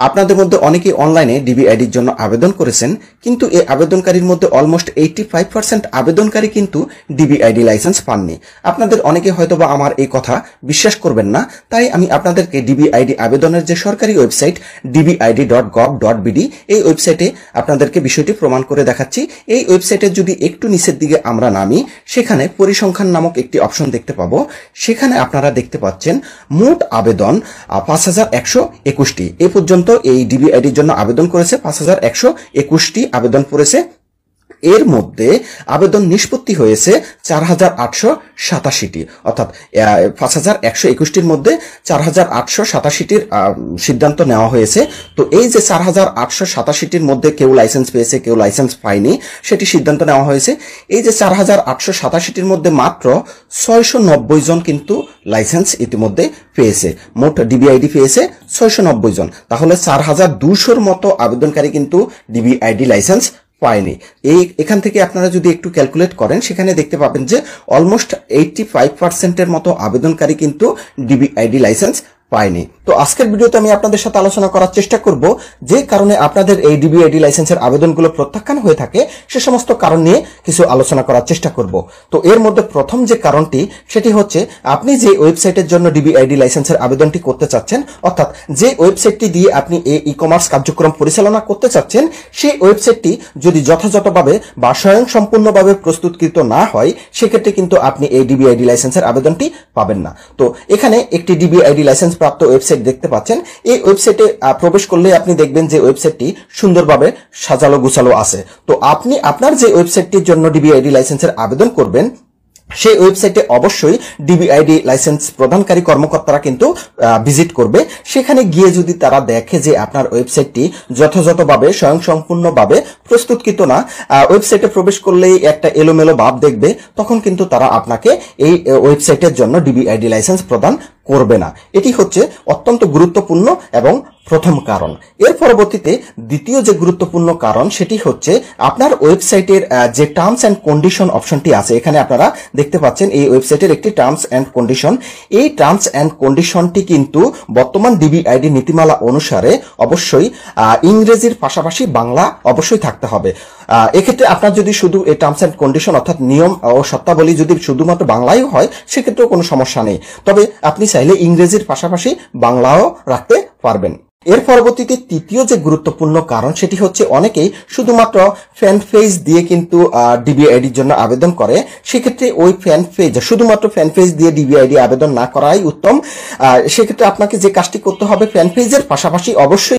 আপনাদের মধ্যে অনেকেই অনলাইনে ডিবিআইডির জন্য আবেদন করেছেন, কিন্তু এই আবেদনকারীর মধ্যে অলমোস্ট 85% আবেদনকারী কিন্তু ডিবিআইডি লাইসেন্স পাননি। আপনাদের অনেকে হয়তোবা আমার এই কথা বিশ্বাস করবেন না, তাই আমি আপনাদেরকে ডিবিআইডি আবেদনের যে সরকারি ওয়েবসাইট dbid.gov.bd এই ওয়েবসাইটে আপনাদেরকে বিষয়টি প্রমাণ করে দেখাচ্ছি। এই ওয়েবসাইটে যদি একটু নিচের দিকে আমরা নামি, সেখানে পরিসংখ্যান নামক একটি অপশন দেখতে পাবো। সেখানে আপনারা দেখতে পাচ্ছেন মোট আবেদন 5121টি। এ পর্যন্ত এই ডিবিআইডির জন্য আবেদন করেছে 5121টি আবেদন পড়েছে। এর মধ্যে আবেদন নিষ্পত্তি হয়েছে 4887টি, অর্থাৎ 5121টির মধ্যে 4887টির সিদ্ধান্ত নেওয়া হয়েছে। তো এই যে 4887টির মধ্যে কেউ লাইসেন্স পেয়েছে, কেউ লাইসেন্স পায়নি, সেটি সিদ্ধান্ত নেওয়া হয়েছে। এই যে 4887টির মধ্যে মাত্র 690 জন কিন্তু লাইসেন্স ইতিমধ্যে পেয়েছে। মোট ডিবিআইডি পেয়েছে 690 জন। তাহলে 4200-র মতো আবেদনকারী কিন্তু ডিবিআইডি লাইসেন্স পায়নি। এখান থেকে আপনারা যদি একটু ক্যালকুলেট করেন, সেখানে দেখতে পাবেন যে অলমোস্ট 85%-এর মতো আবেদনকারী কিন্তু ডিবিআইডি লাইসেন্স পায়নি। তো আজকের ভিডিওতে আমি আপনাদের সাথে আলোচনা করার চেষ্টা করব যে কারণে আপনাদের এই ডিবিআইডি লাইসেন্সের আবেদনগুলো প্রত্যাখ্যান হয়ে থাকে, সে সমস্ত কারণ নিয়ে কিছু আলোচনা করার চেষ্টা করব। তো এর মধ্যে প্রথম যে কারণটি, সেটি হচ্ছে আপনি যে ওয়েবসাইটের জন্য ডিবিআইডি লাইসেন্সের আবেদনটি করতে চাচ্ছেন, অর্থাৎ যে ওয়েবসাইটটি দিয়ে আপনি এই ই-কমার্স কার্যক্রম পরিচালনা করতে চাচ্ছেন, সেই ওয়েবসাইটটি যদি যথাযথভাবে বা স্বয়ংসম্পূর্ণভাবে প্রস্তুতকৃত না হয়, সেক্ষেত্রে কিন্তু আপনি এই ডিবিআইডি লাইসেন্সের আবেদনটি পাবেন না। তো এখানে একটি ডিবিআইডি লাইসেন্স প্রাপ্ত ওয়েবসাইট দেখতে পাচ্ছেন। এই ওয়েবসাইটে প্রবেশ করলে আপনি দেখবেন যে ওয়েবসাইটটি সুন্দরভাবে সাজালো গুছালো আছে। তো আপনি আপনার যে ওয়েবসাইটটির জন্য ডিবিআইডি লাইসেন্সের আবেদন করবেন, সেই ওয়েবসাইটে অবশ্যই ডিবিআইডি লাইসেন্স প্রদানকারী কর্মকর্তারা কিন্তু ভিজিট করবে। সেখানে গিয়ে যদি তারা দেখে যে আপনার ওয়েবসাইটটি যথাযথভাবে স্বয়ংসম্পূর্ণভাবে প্রস্তুতকৃত না, ওয়েবসাইটে প্রবেশ করলেই একটা এলোমেলো ভাব দেখবে, তখন কিন্তু তারা আপনাকে এই ওয়েবসাইটের জন্য ডিবিআইডি লাইসেন্স প্রদান করবে না। এটি হচ্ছে অত্যন্ত গুরুত্বপূর্ণ এবং প্রথম কারণ। এর পরবর্তীতে দ্বিতীয় যে গুরুত্বপূর্ণ কারণ, সেটি হচ্ছে আপনার ওয়েবসাইটের যে টার্মস অ্যান্ড কন্ডিশন অপশনটি আছে। এখানে আপনারা দেখতে পাচ্ছেন এই ওয়েবসাইটের একটি টার্মস অ্যান্ড কন্ডিশন। এই টার্মস অ্যান্ড কন্ডিশনটি কিন্তু বর্তমান ডিবিআইডি নীতিমালা অনুসারে অবশ্যই ইংরেজির পাশাপাশি বাংলা অবশ্যই থাকতে হবে। এক্ষেত্রে আপনার যদি শুধু এই টার্মস অ্যান্ড কন্ডিশন অর্থাৎ নিয়ম ও শর্তাবলী যদি শুধুমাত্র বাংলায় হয়, সেক্ষেত্রেও কোনো সমস্যা নেই। তবে আপনি চাইলে ইংরেজির পাশাপাশি বাংলাও রাখতে পারবেন। এর পরবর্তীতে তৃতীয় যে গুরুত্বপূর্ণ কারণ, সেটি হচ্ছে অনেকেই শুধুমাত্র ফ্যান পেজ দিয়ে কিন্তু ডিবিআইডির জন্য আবেদন করে। সেক্ষেত্রে ওই ফ্যান পেজ, শুধুমাত্র ফ্যান পেজ দিয়ে ডিবিআইডি আবেদন না করাই উত্তম। সেক্ষেত্রে আপনাকে যে কাজটি করতে হবে, ফ্যান পেজের পাশাপাশি অবশ্যই